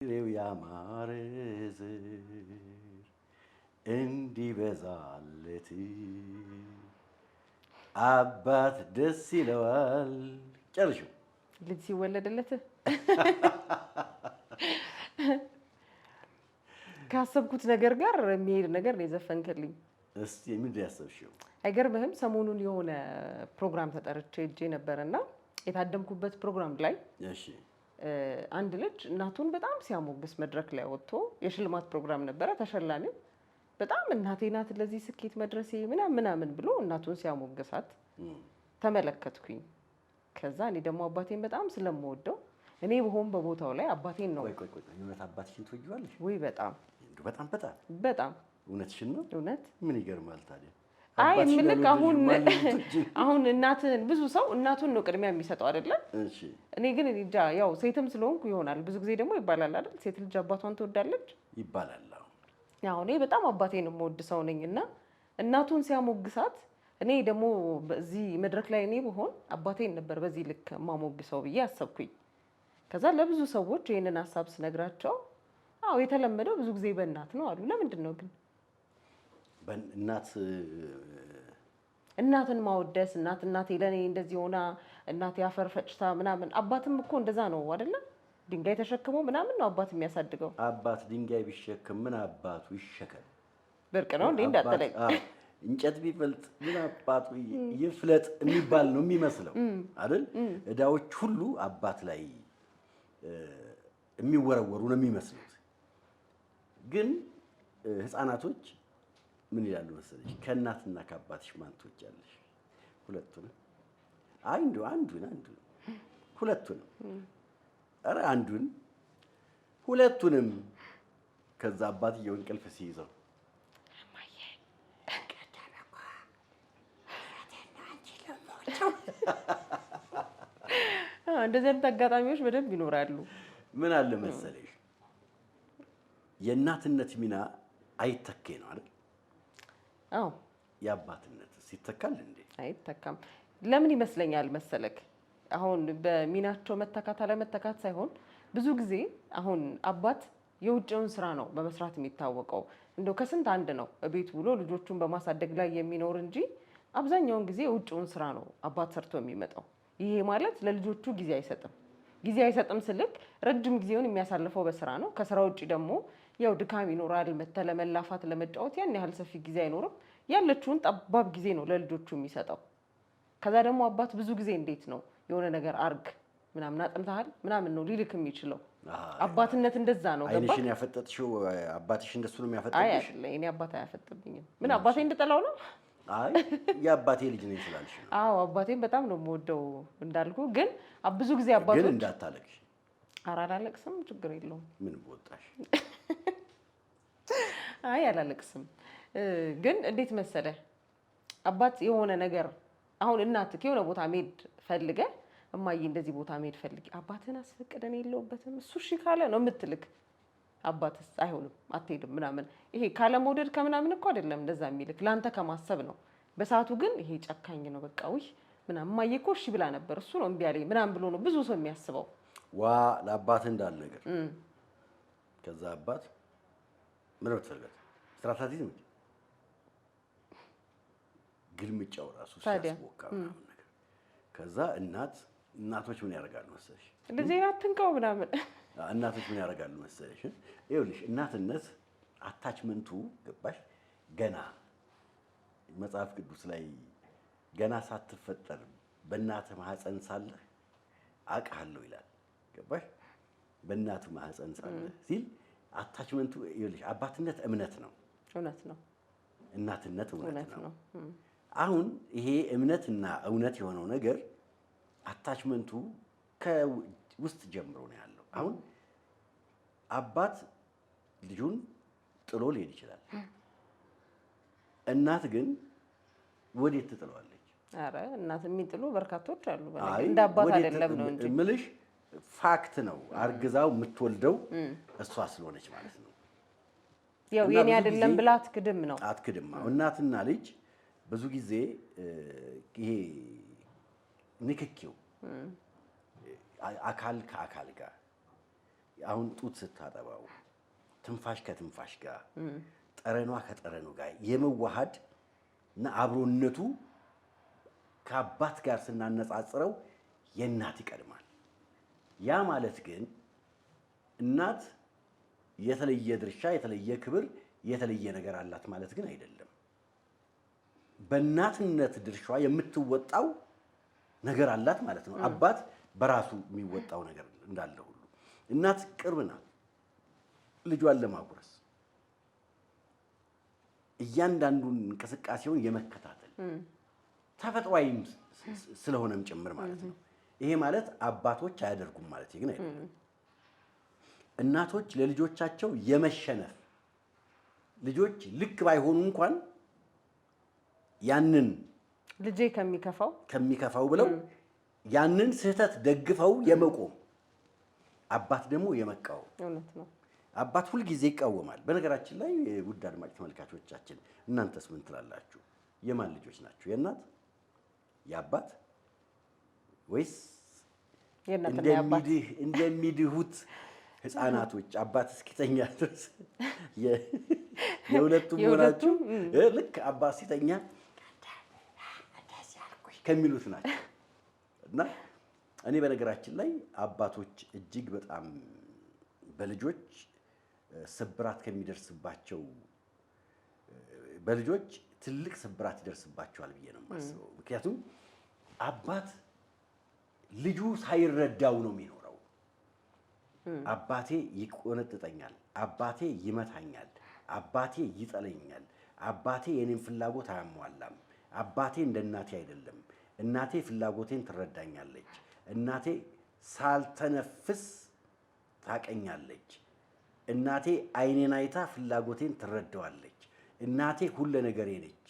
ሬው ያማረ ዘር እንዲበዛለት አባት ደስ ይለዋል። ጨርሹ ልጅ ሲወለድለት ካሰብኩት ነገር ጋር የሚሄድ ነገር ነው የዘፈንክልኝ። እስቲ ምን ያሰብሽው? አይገርምህም? ሰሞኑን የሆነ ፕሮግራም ተጠርቼ ሄጄ ነበርና የታደምኩበት ፕሮግራም ላይ እሺ አንድ ልጅ እናቱን በጣም ሲያሞግስ መድረክ ላይ ወጥቶ የሽልማት ፕሮግራም ነበረ። ተሸላሚው በጣም እናቴ ናት ለዚህ ስኬት መድረሴ ምናምን ብሎ እናቱን ሲያሞግሳት ተመለከትኩኝ። ከዛ እኔ ደግሞ አባቴን በጣም ስለምወደው እኔ በሆን በቦታው ላይ አባቴን ነው። ቆይ እውነት አባትሽን ትወጂዋለሽ? ወይ በጣም በጣም እውነትሽን ነው? እውነት ምን ይገርማል ታዲያ። አይ ምልክ አሁን እናትን ብዙ ሰው እናቱን ነው ቅድሚያ የሚሰጠው አይደለም? እሺ እኔ ግን እንጃ ያው ሴትም ስለሆንኩ ይሆናል ብዙ ጊዜ ደግሞ ይባላል አይደል? ሴት ልጅ አባቷን ትወዳለች ይባላል። ያው እኔ በጣም አባቴን የምወድ ሰው ነኝና እናቱን ሲያሞግሳት እኔ ደግሞ በዚህ መድረክ ላይ እኔ ብሆን አባቴን ነበር በዚህ ልክ ማሞግሰው ብዬ አሰብኩኝ። ከዛ ለብዙ ሰዎች ይሄንን ሐሳብ ስነግራቸው አዎ የተለመደው ብዙ ጊዜ በእናት ነው አሉ። ለምንድን ነው ግን እናትን ማወደስ? እናቴ ለኔ እንደዚህ ሆና እናቴ አፈር ፈጭታ ምናምን። አባትም እኮ እንደዛ ነው አይደለ? ድንጋይ ተሸክሞ ምናምን ነው አባት የሚያሳድገው። አባት ድንጋይ ቢሸክም ምን አባቱ ይሸከም? ብርቅ ነው እንዴ እንዳትለኝ። እንጨት ቢፈልጥ ምን አባቱ ይፍለጥ የሚባል ነው የሚመስለው አይደል? እዳዎች ሁሉ አባት ላይ የሚወረወሩ ነው የሚመስሉት። ግን ህፃናቶች ምን ይላሉ መሰለሽ? ከእናትና ከአባትሽ ማን ትወጃለሽ? ሁለቱንም። አንዱን ሁለቱንም። ኧረ አንዱን ሁለቱንም። ከዛ አባትየው እንቅልፍ ሲይዘው እንደዚህ አይነት አጋጣሚዎች በደንብ ይኖራሉ። ምን አለ መሰለሽ የእናትነት ሚና አይተኬ ነው አይደል? አዎ የአባትነት ይተካል እንዴ? አይተካም። ለምን ይመስለኛል መሰለክ? አሁን በሚናቸው መተካት አለመተካት ሳይሆን ብዙ ጊዜ አሁን አባት የውጭውን ስራ ነው በመስራት የሚታወቀው። እንደው ከስንት አንድ ነው ቤት ውሎ ልጆቹን በማሳደግ ላይ የሚኖር እንጂ አብዛኛውን ጊዜ የውጭውን ስራ ነው አባት ሰርቶ የሚመጣው። ይሄ ማለት ለልጆቹ ጊዜ አይሰጥም ስልክ ረጅም ጊዜውን የሚያሳልፈው በስራ ነው። ከስራ ውጭ ደግሞ ያው ድካም ይኖራል። ለመላፋት ለመጫወት ያን ያህል ሰፊ ጊዜ አይኖርም። ያለችውን ጠባብ ጊዜ ነው ለልጆቹ የሚሰጠው። ከዛ ደግሞ አባት ብዙ ጊዜ እንዴት ነው የሆነ ነገር አርግ ምናምን አጥንተሃል ምናምን ነው ሊልክ የሚችለው። አባትነት እንደዛ ነው። ገባ? አይንሽን ያፈጠጥሽው አባትሽ እንደሱ ነው የሚያፈጥብሽ? አይ አይደለም፣ እኔ አባቴ አያፈጥብኝም። ምን አባቴ እንደጠላው ነው? አይ የአባቴ ልጅ ነኝ ስላልሽ ነው። አዎ አባቴን በጣም ነው የምወደው እንዳልኩ። ግን ብዙ ጊዜ አባቶች ግን እንዳታለቅሽ። ኧረ አላለቅስም፣ ችግር የለውም። ምን ቦጣሽ? አይ አላለቅስም። ግን እንዴት መሰለ አባት የሆነ ነገር አሁን እናትህ የሆነ ቦታ መሄድ ፈልገ እማዬ እንደዚህ ቦታ መሄድ ፈልጊ፣ አባትህን አስፈቅደን የለውበትም እሱ እሺ ካለ ነው የምትልክ። አባትስ አይሆንም አትሄድም ምናምን። ይሄ ካለ መውደድ ከምናምን እኮ አይደለም እንደዛ የሚልክ ላንተ ከማሰብ ነው። በሰዓቱ ግን ይሄ ጨካኝ ነው በቃ ውይ ምናምን እማዬ እኮ እሺ ብላ ነበር እሱ ነው እምቢ አለኝ ምናምን ብሎ ነው ብዙ ሰው የሚያስበው። ዋ ለአባት እንዳል ነገር ከዛ አባት ምን ነው ተፈልገት ስትራቴጂ ነው ግልምጫው ራሱ ሲያስቦካ ምናምን ነገር። ከዛ እናቶች ምን ያደርጋሉ መሰለሽ? እንደዚህ አትንቀው ምናምን። እናቶች ምን ያደርጋሉ መሰለሽ? ይኸውልሽ እናትነት አታችመንቱ ገባሽ? ገና መጽሐፍ ቅዱስ ላይ ገና ሳትፈጠር በእናትህ ማህፀን ሳለህ አውቅሃለሁ ይላል። ገባሽ? በእናትህ ማህፀን ሳለህ ሲል አታችመንቱ ይኸውልሽ አባትነት እምነት ነው። እውነት ነው። እናትነት እውነት ነው። አሁን ይሄ እምነትና እውነት የሆነው ነገር አታችመንቱ ከውስጥ ጀምሮ ነው ያለው። አሁን አባት ልጁን ጥሎ ሊሄድ ይችላል። እናት ግን ወዴት ትጥለዋለች? አረ እናት የሚጥሉ በርካቶች አሉ። እንደ አባት አይደለም ነው እንጂ ምልሽ ፋክት ነው። አርግዛው የምትወልደው እሷ ስለሆነች ማለት ነው። ያው የኔ አይደለም ብላ አትክድም ነው። አትክድም። እናትና ልጅ ብዙ ጊዜ ይሄ ንክኪው አካል ከአካል ጋር አሁን ጡት ስታጠባው ትንፋሽ ከትንፋሽ ጋር ጠረኗ ከጠረኑ ጋር የመዋሃድ እና አብሮነቱ ከአባት ጋር ስናነጻጽረው የእናት ይቀድማል። ያ ማለት ግን እናት የተለየ ድርሻ፣ የተለየ ክብር፣ የተለየ ነገር አላት ማለት ግን አይደለም። በእናትነት ድርሻዋ የምትወጣው ነገር አላት ማለት ነው። አባት በራሱ የሚወጣው ነገር እንዳለ ሁሉ እናት ቅርብ ናት ልጇን ለማጉረስ እያንዳንዱን እንቅስቃሴውን የመከታተል ተፈጥሯዊም ስለሆነም ጭምር ማለት ነው። ይሄ ማለት አባቶች አያደርጉም ማለት ግን አይደለም። እናቶች ለልጆቻቸው የመሸነፍ ልጆች ልክ ባይሆኑ እንኳን ያንን ልጄ ከሚከፋው ብለው ያንን ስህተት ደግፈው የመቆም አባት ደግሞ የመቃወም እውነት ነው። አባት ሁልጊዜ ይቃወማል። በነገራችን ላይ ውድ አድማጭ ተመልካቾቻችን እናንተስ ምን ትላላችሁ? የማን ልጆች ናችሁ? የእናት የአባት ወይስ እንደሚድሁት ህፃናቶች አባት እስኪተኛ ድረስ የሁለቱም ሆናችሁ ልክ አባት ሲተኛ ከሚሉት ናቸው? እና እኔ በነገራችን ላይ አባቶች እጅግ በጣም በልጆች ስብራት ከሚደርስባቸው በልጆች ትልቅ ስብራት ይደርስባቸዋል ብዬ ነው የማስበው። ምክንያቱም አባት ልጁ ሳይረዳው ነው የሚኖረው። አባቴ ይቆነጥጠኛል፣ አባቴ ይመታኛል፣ አባቴ ይጠለኛል፣ አባቴ የኔን ፍላጎት አያሟላም፣ አባቴ እንደ እናቴ አይደለም፣ እናቴ ፍላጎቴን ትረዳኛለች፣ እናቴ ሳልተነፍስ ታቀኛለች፣ እናቴ አይኔን አይታ ፍላጎቴን ትረዳዋለች፣ እናቴ ሁሉ ነገሬ ነች።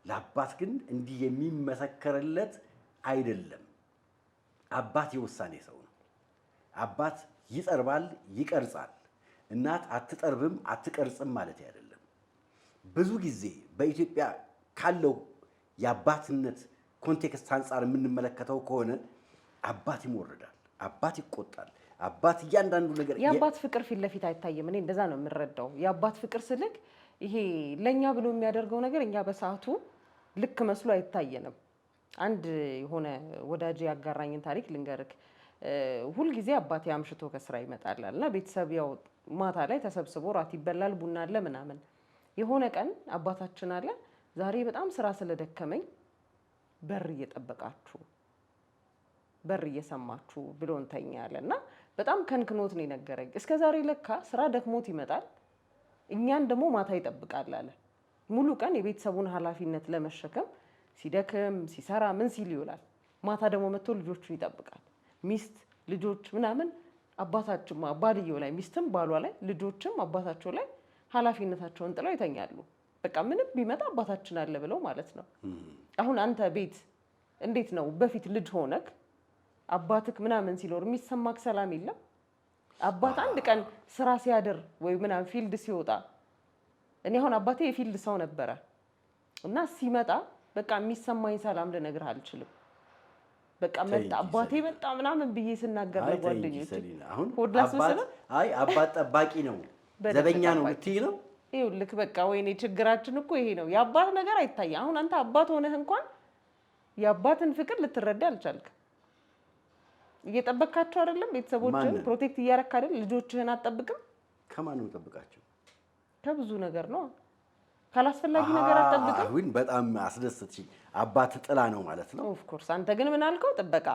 ለአባት ግን እንዲህ የሚመሰከርለት አይደለም። አባት የውሳኔ ሰው ነው። አባት ይጠርባል፣ ይቀርጻል። እናት አትጠርብም፣ አትቀርጽም ማለት አይደለም። ብዙ ጊዜ በኢትዮጵያ ካለው የአባትነት ኮንቴክስት አንጻር የምንመለከተው ከሆነ አባት ይሞርዳል፣ አባት ይቆጣል፣ አባት እያንዳንዱ ነገር የአባት ፍቅር ፊት ለፊት አይታይም። እኔ እንደዛ ነው የምረዳው። የአባት ፍቅር ስልክ ይሄ ለኛ ብሎ የሚያደርገው ነገር እኛ በሰዓቱ ልክ መስሎ አይታየንም። አንድ የሆነ ወዳጅ ያጋራኝን ታሪክ ልንገርክ። ሁልጊዜ አባቴ አምሽቶ ከስራ ይመጣል እና ቤተሰብ ያው ማታ ላይ ተሰብስቦ ራት ይበላል፣ ቡና አለ ምናምን። የሆነ ቀን አባታችን አለ ዛሬ በጣም ስራ ስለደከመኝ በር እየጠበቃችሁ በር እየሰማችሁ ብሎን ተኛለ እና በጣም ከንክኖት ነው የነገረኝ። እስከ ዛሬ ለካ ስራ ደክሞት ይመጣል፣ እኛን ደግሞ ማታ ይጠብቃል አለ። ሙሉ ቀን የቤተሰቡን ኃላፊነት ለመሸከም ሲደክም ሲሰራ ምን ሲል ይውላል። ማታ ደግሞ መጥቶ ልጆቹን ይጠብቃል። ሚስት ልጆች ምናምን አባታችን ባልየው ላይ ሚስትም ባሏ ላይ ልጆችም አባታቸው ላይ ኃላፊነታቸውን ጥለው ይተኛሉ። በቃ ምንም ቢመጣ አባታችን አለ ብለው ማለት ነው። አሁን አንተ ቤት እንዴት ነው በፊት ልጅ ሆነክ አባትክ ምናምን ሲኖር የሚሰማክ ሰላም የለም? አባት አንድ ቀን ስራ ሲያድር ወይ ምናምን ፊልድ ሲወጣ፣ እኔ አሁን አባቴ የፊልድ ሰው ነበረ እና ሲመጣ በቃ የሚሰማኝ ሰላም ልነግርህ አልችልም። በቃ መጣ አባቴ መጣ ምናምን ብዬ ስናገር ለጓደኞቼ ሆድላስ መስለ አባት ጠባቂ ነው ዘበኛ ነው የምትይ ነው። ይኸውልህ በቃ ወይኔ ችግራችን እኮ ይሄ ነው። የአባት ነገር አይታየ። አሁን አንተ አባት ሆነህ እንኳን የአባትን ፍቅር ልትረዳ አልቻልክም። እየጠበካቸው አይደለም? ቤተሰቦችህን ፕሮቴክት እያረክ አይደል? ልጆችህን አትጠብቅም? ከማን ነው የምጠብቃቸው? ከብዙ ነገር ነው። ካላስፈላጊ ነገር አትጠብቅም። አሁን በጣም አስደሰትሽኝ። አባት ጥላ ነው ማለት ነው። ኦፍ ኮርስ። አንተ ግን ምን አልከው? ጥበቃ።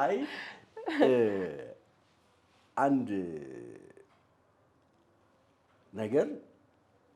አይ አንድ ነገር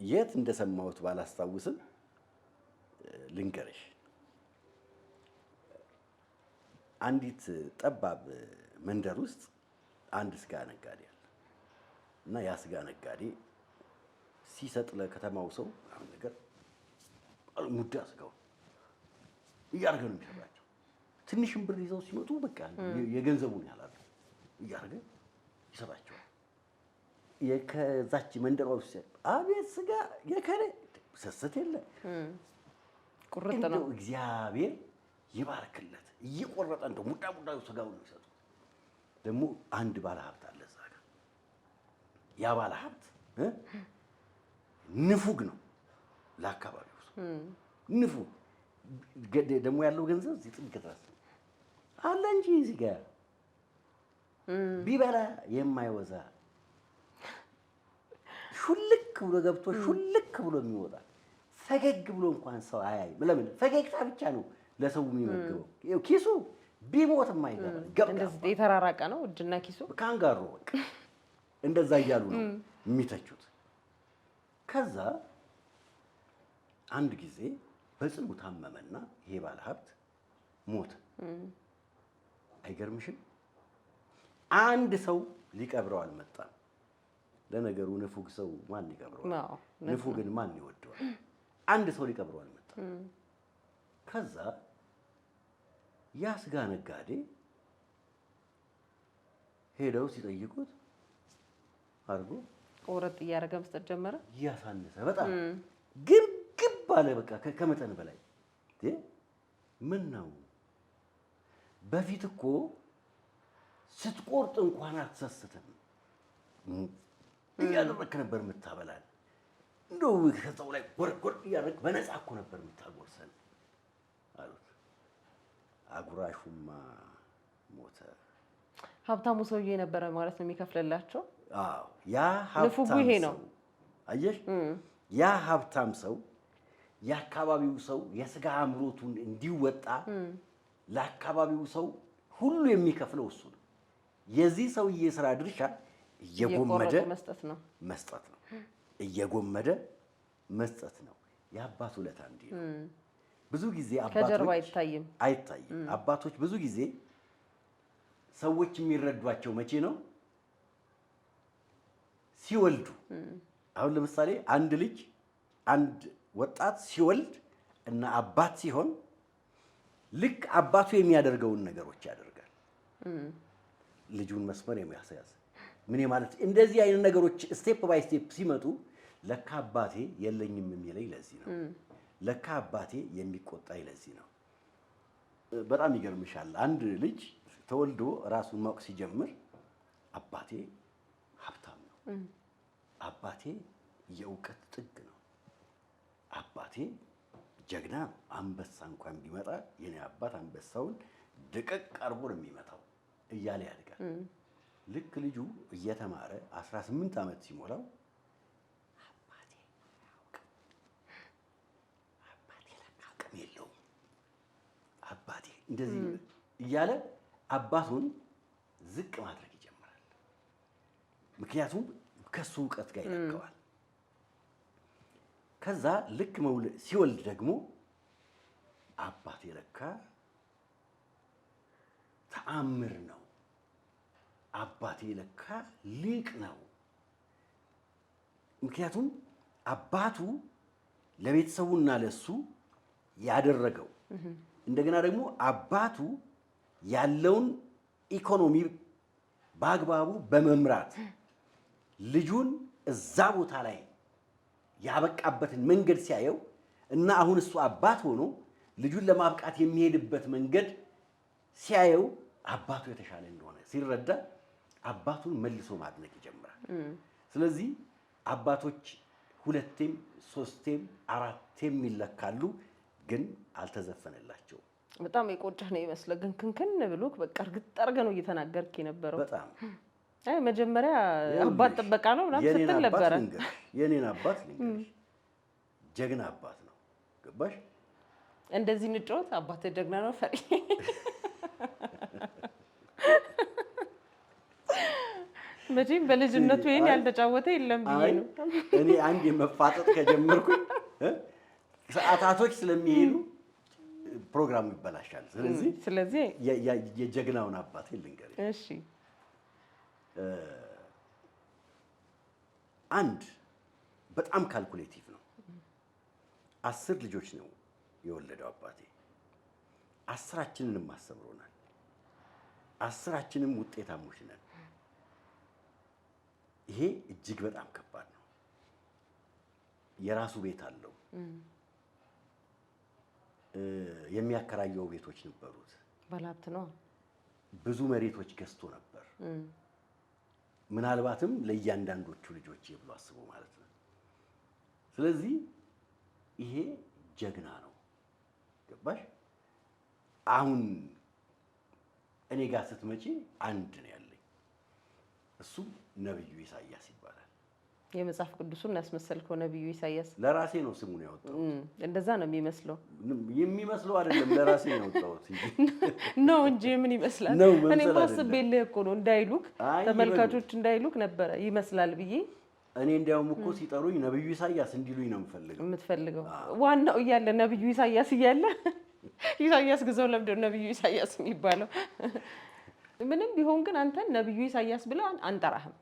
የት እንደሰማሁት ባላስታውስም ልንገርሽ። አንዲት ጠባብ መንደር ውስጥ አንድ ስጋ ነጋዴ አለ እና ያ ስጋ ነጋዴ ሲሰጥ ለከተማው ሰው አሁን ነገር ሙዳ ስጋው እያደረገ ነው የሚሰጣቸው። ትንሽም ብር ይዘው ሲመጡ በቃ የገንዘቡን ያህል እያደረገ ይሰጣቸዋል። ከዛች መንደሯ ውስጥ አቤት ስጋ የከረ ሰሰት የለ ቁርጥ ነው። እግዚአብሔር ይባርክለት እየቆረጠ እንደው ሙዳ ስጋውን ነው ይሰጡት። ደግሞ አንድ ባለ ሀብት አለ እዛ ጋር። ያ ባለ ሀብት ንፉግ ነው ለአካባቢው ሰው ንፉግ ደግሞ ያለው ገንዘብ እዚህ ጥግ ድረስ አለ እንጂ እዚህ ጋር ቢበላ የማይወዛ ሹልክ ብሎ ገብቶ ሹልክ ብሎ የሚወጣ ፈገግ ብሎ እንኳን ሰው አያይም። ለምን? ፈገግታ ብቻ ነው ለሰው የሚመግበው። ይኸው ኪሱ ቢሞት የማይገባ እንደዚህ የተራራቀ ነው እጅና ኪሱ ካንጋሮ በቃ እንደዛ እያሉ ነው የሚተቹት። ከዛ አንድ ጊዜ በጽኑ ታመመና ይሄ ባለ ሀብት ሞተ። አይገርምሽም? አንድ ሰው ሊቀብረው አልመጣም። ለነገሩ ንፉግ ሰው ማን ሊቀብረዋል? ንፉግን ማን ይወደዋል? አንድ ሰው ሊቀብረው አልመጣም። ከዛ ያ ስጋ ነጋዴ ሄደው ሲጠይቁት አድርጎ ቆረጥ እያደረገ መስጠት ጀመረ። እያሳነሰ በጣም ግብግብ አለ። በቃ ከመጠን በላይ ምን ነው? በፊት እኮ ስትቆርጥ እንኳን አትሰስትም እያደረክ ነበር የምታበላል። እንደው ከዛው ላይ ጎርጎር እያደረክ በነፃ እኮ ነበር የምታጎርሰን አሉት። አጉራሹማ ሞተ። ሀብታሙ ሰውዬ ነበረ ማለት ነው የሚከፍልላቸው። አዎ ያ ሀብታም ይሄ ነው። አየሽ፣ ያ ሀብታም ሰው የአካባቢው ሰው የስጋ አምሮቱን እንዲወጣ ለአካባቢው ሰው ሁሉ የሚከፍለው እሱ ነው። የዚህ ሰውዬ ስራ ድርሻ እየጎመደ መስጠት ነው። እየጎመደ መስጠት ነው። የአባት ውለታ እንዲህ ነው። ብዙ ጊዜ ከጀርባ አይታይም። አባቶች ብዙ ጊዜ ሰዎች የሚረዷቸው መቼ ነው? ሲወልዱ። አሁን ለምሳሌ አንድ ወጣት ሲወልድ እና አባት ሲሆን ልክ አባቱ የሚያደርገውን ነገሮች ያደርጋል። ልጁን መስመር የሚያስያዝ ምን ማለት እንደዚህ አይነት ነገሮች ስቴፕ ባይ ስቴፕ ሲመጡ ለካ አባቴ የለኝም የሚለኝ ለዚህ ነው። ለካ አባቴ የሚቆጣኝ ለዚህ ነው። በጣም ይገርምሻል። አንድ ልጅ ተወልዶ ራሱን ማወቅ ሲጀምር አባቴ ሀብታም ነው፣ አባቴ የእውቀት ጥግ ነው፣ አባቴ ጀግና ነው። አንበሳ እንኳን ቢመጣ የኔ አባት አንበሳውን ድቅቅ አርጎ ነው የሚመታው እያለ ያድጋል። ልክ ልጁ እየተማረ 18 ዓመት ሲሞላው አባቴ ለካ አቅም የለውም፣ አባቴ እንደዚህ እያለ አባቱን ዝቅ ማድረግ ይጀምራል። ምክንያቱም ከሱ እውቀት ጋር ይለካዋል። ከዛ ልክ ሲወልድ ደግሞ አባቴ ለካ ተአምር ነው፣ አባቴ ለካ ሊቅ ነው። ምክንያቱም አባቱ ለቤተሰቡና ለሱ ያደረገው እንደገና ደግሞ አባቱ ያለውን ኢኮኖሚ በአግባቡ በመምራት ልጁን እዛ ቦታ ላይ ያበቃበትን መንገድ ሲያየው እና አሁን እሱ አባት ሆኖ ልጁን ለማብቃት የሚሄድበት መንገድ ሲያየው አባቱ የተሻለ እንደሆነ ሲረዳ አባቱን መልሶ ማድነቅ ይጀምራል። ስለዚህ አባቶች 2ቴም 3ቴም 4ቴም ይለካሉ፣ ግን አልተዘፈነላቸውም። በጣም የቆጨህ ነው ይመስለው። ግን ክንክን ብሎ በቃ እርግጥ አድርገህ ነው እየተናገርክ የነበረው። በጣም መጀመሪያ አባት ጥበቃ ነው ምናምን ስትል ነበረ። የኔን አባት ልንገርሽ፣ ጀግና አባት ነው። ገባሽ? እንደዚህ እንጫወት። አባትህ ጀግና ነው ፈሪ መቼም በልጅነቱ ይሄን ያልተጫወተ የለም ብዬ ነው። እኔ አንድ የመፋጠጥ ከጀመርኩኝ ሰዓታቶች ስለሚሄዱ ፕሮግራሙ ይበላሻል። ስለዚህ የጀግናውን አባቴ ልንገርሽ። እሺ። አንድ በጣም ካልኩሌቲቭ ነው። 10 ልጆች ነው የወለደው አባቴ። 10ችንንም አስተምሮናል። 10ችንም ውጤታሞች ነን። ይሄ እጅግ በጣም ከባድ ነው። የራሱ ቤት አለው። የሚያከራየው ቤቶች ነበሩት። ባለሀብት ነው። ብዙ መሬቶች ገዝቶ ነበር። ምናልባትም ለእያንዳንዶቹ ልጆች ብሎ አስቦ ማለት ነው። ስለዚህ ይሄ ጀግና ነው። ገባሽ? አሁን እኔ ጋር ስትመጪ አንድ ነው ያለኝ፣ እሱም ነብዩ ኢሳያስ ይባላል። የመጽሐፍ ቅዱሱን ያስመሰልከው ነብዩ ኢሳያስ? ለራሴ ነው ስሙን ያወጣው። እንደዛ ነው የሚመስለው። የሚመስለው አይደለም፣ ለራሴ ነው ያወጣሁት ነው እንጂ ምን ይመስላል? እኔ ማስቤልህ እኮ ነው እንዳይሉክ፣ ተመልካቾች እንዳይሉክ ነበረ ይመስላል ብዬ። እኔ እንዲያውም እኮ ሲጠሩኝ ነብዩ ኢሳያስ እንዲሉኝ ነው የምትፈልገው። ዋናው እያለ ነብዩ ኢሳያስ እያለ ኢሳያስ ግዛው ለምንድን ነው ነብዩ ኢሳያስ የሚባለው? ምንም ቢሆን ግን አንተን ነብዩ ኢሳያስ ብለህ አንጠራህም።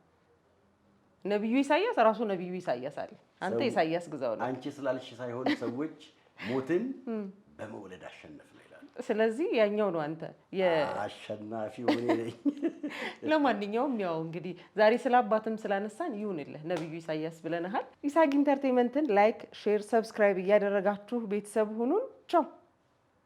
ነብዩ ኢሳያስ ራሱ ነብዩ ኢሳያስ አለ። አንተ ኢሳያስ ግዛው ነው። አንቺ ስላልሽ ሳይሆን ሰዎች ሞትን በመውለድ አሸነፍ ነው ይላሉ። ስለዚህ ያኛው ነው አንተ አሸናፊው እኔ ነኝ። ለማንኛውም ያው እንግዲህ ዛሬ ስለ አባትም ስላነሳን ይሁንልህ ነብዩ ኢሳያስ ብለናል። ኢሳግ ኢንተርቴይንመንትን ላይክ፣ ሼር፣ ሰብስክራይብ እያደረጋችሁ ቤተሰብ ሁኑን። ቻው